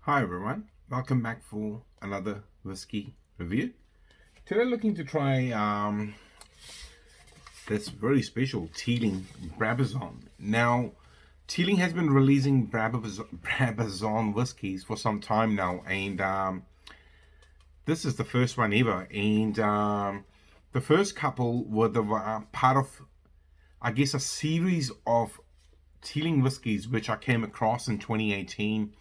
Hi everyone, welcome back for another whiskey review. Today looking to try this very special Teeling Brabazon. Now, Teeling has been releasing Brabazon whiskies for some time now, and this is the first one ever. And the first couple were the part of, I guess, a series of Teeling whiskies which I came across in 2018,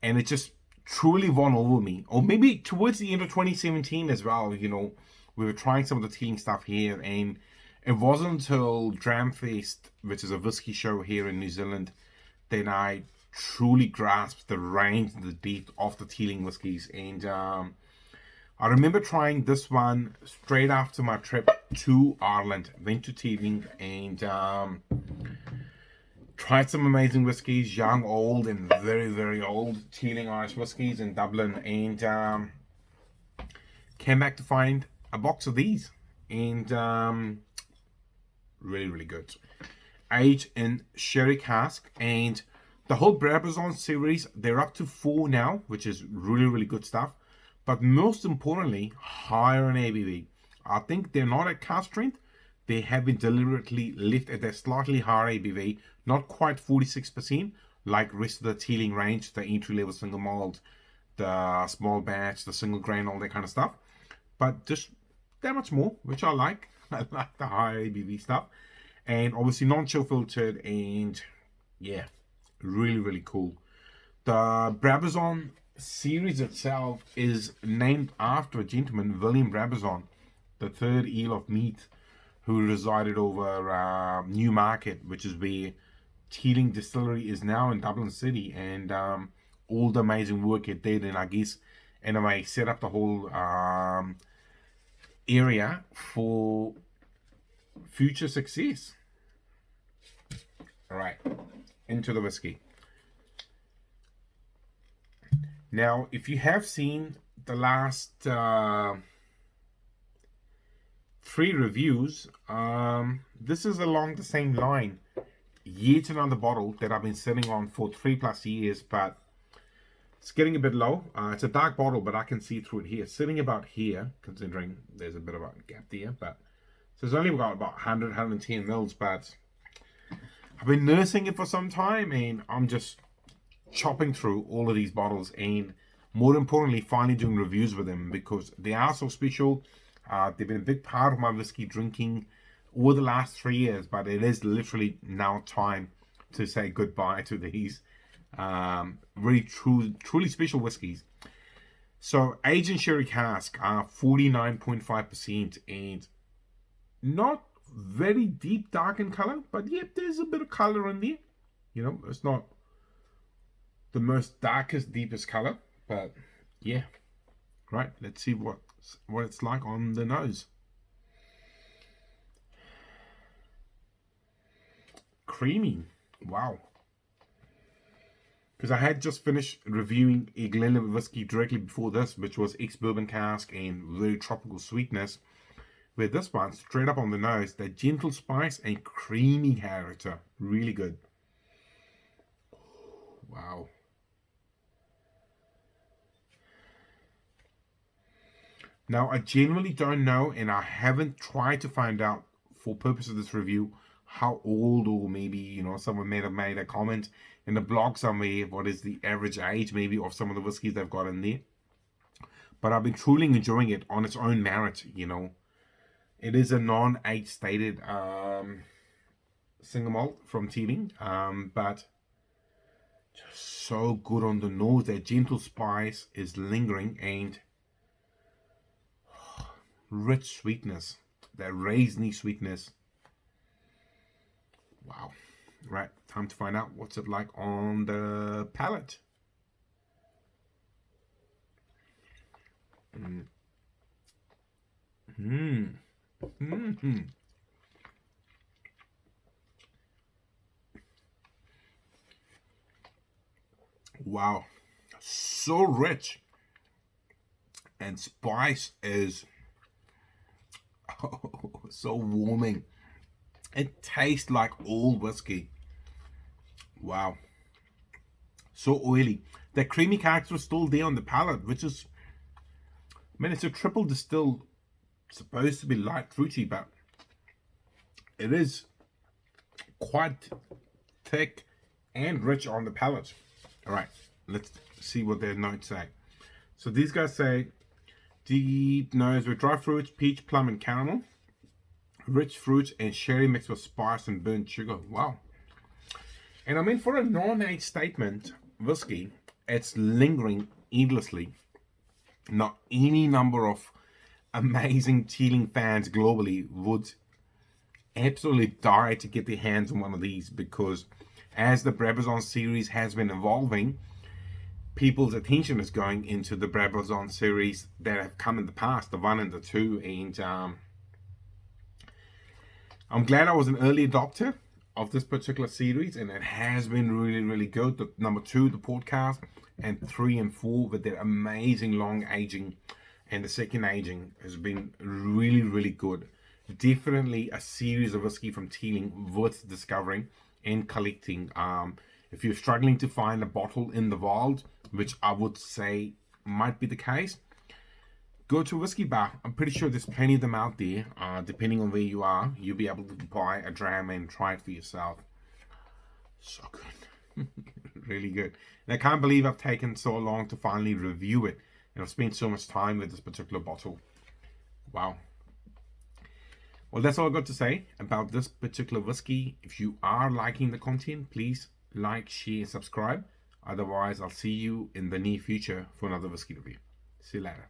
and it just truly won over me. Or maybe towards the end of 2017 as well. We were trying some of the Teeling stuff here, and it wasn't until Dramfest, which is a whiskey show here in New Zealand, that I truly grasped the range and the depth of the Teeling whiskies. And I remember trying this one straight after my trip to Ireland. Went to Teeling and tried some amazing whiskies, young, old, and very, very old Teeling Irish whiskies in Dublin, and came back to find a box of these, and really, really good. Aged in sherry cask, and the whole Brabazon series, they're up to 4 now, which is really, really good stuff. But most importantly, higher in ABV. I think they're not at cask strength. They have been deliberately left at a slightly higher ABV, not quite 46%, like rest of the Teeling range, the entry-level single malt, the small batch, the single grain, all that kind of stuff. But just that much more, which I like. I like the higher ABV stuff. And obviously non-chill filtered, and yeah, really, really cool. The Brabazon series itself is named after a gentleman, William Brabazon, the third Earl of Meath, who resided over Newmarket, which is where Teeling Distillery is now in Dublin City, and all the amazing work it did, and I guess in a way set up the whole area for future success. All right, into the whiskey. Now, if you have seen the last 3 reviews, this is along the same line. Yet another bottle that I've been sitting on for 3+ years, but it's getting a bit low. It's a dark bottle, but I can see through it here. Sitting about here, considering there's a bit of a gap there, but so it's only got about 100, 110 mils, but I've been nursing it for some time, and I'm just chopping through all of these bottles, and more importantly, finally doing reviews with them, because they are so special. They've been a big part of my whiskey drinking over the last 3 years, but it is literally now time to say goodbye to these really truly special whiskies. So, aged in sherry cask are 49.5%, and not very deep dark in color, but yep, there's a bit of color in there. It's not the most darkest, deepest color, but yeah. Right, let's see what it's like on the nose. Creamy. Wow. Because I had just finished reviewing a Glenlivet whiskey directly before this, which was ex-bourbon cask and very tropical sweetness. Where this one, straight up on the nose, that gentle spice and creamy character. Really good. Wow. Now, I genuinely don't know, and I haven't tried to find out for purpose of this review how old, or maybe, someone may have made a comment in the blog somewhere, what is the average age maybe of some of the whiskeys they've got in there. But I've been truly enjoying it on its own merit. It is a non-age stated single malt from Teeling, but just so good on the nose. That gentle spice is lingering, and rich sweetness, that raisiny sweetness. Wow. Right, time to find out what's it like on the palate. Wow, so rich, and spice is so warming. It tastes like old whiskey. Wow. so oily. The creamy character is still there on the palate, which is, I mean, it's a triple distilled, supposed to be light fruity, but it is quite thick and rich on the palate. All right, let's see what their notes say. So these guys say deep nose with dry fruits, peach, plum, and caramel. Rich fruits and sherry mixed with spice and burnt sugar. Wow. And I mean, for a non-age statement whiskey, it's lingering endlessly. Now, any number of amazing Teeling fans globally would absolutely die to get their hands on one of these, because as the Brabazon series has been evolving, people's attention is going into the Brabazon series that have come in the past, the 1 and the 2, and I'm glad I was an early adopter of this particular series, and it has been really, really good. The number 2, the podcast, and 3 and 4 with their amazing long aging, and the second aging has been really, really good. Definitely a series of whiskey from Teeling worth discovering and collecting. If you're struggling to find a bottle in the wild, which I would say might be the case, go to a whiskey bar. I'm pretty sure there's plenty of them out there. Depending on where you are, you'll be able to buy a dram and try it for yourself. So good. Really good. And I can't believe I've taken so long to finally review it. And I've spent so much time with this particular bottle. Wow. Well, that's all I've got to say about this particular whiskey. If you are liking the content, please like, share, subscribe. Otherwise, I'll see you in the near future for another whiskey review. See you later.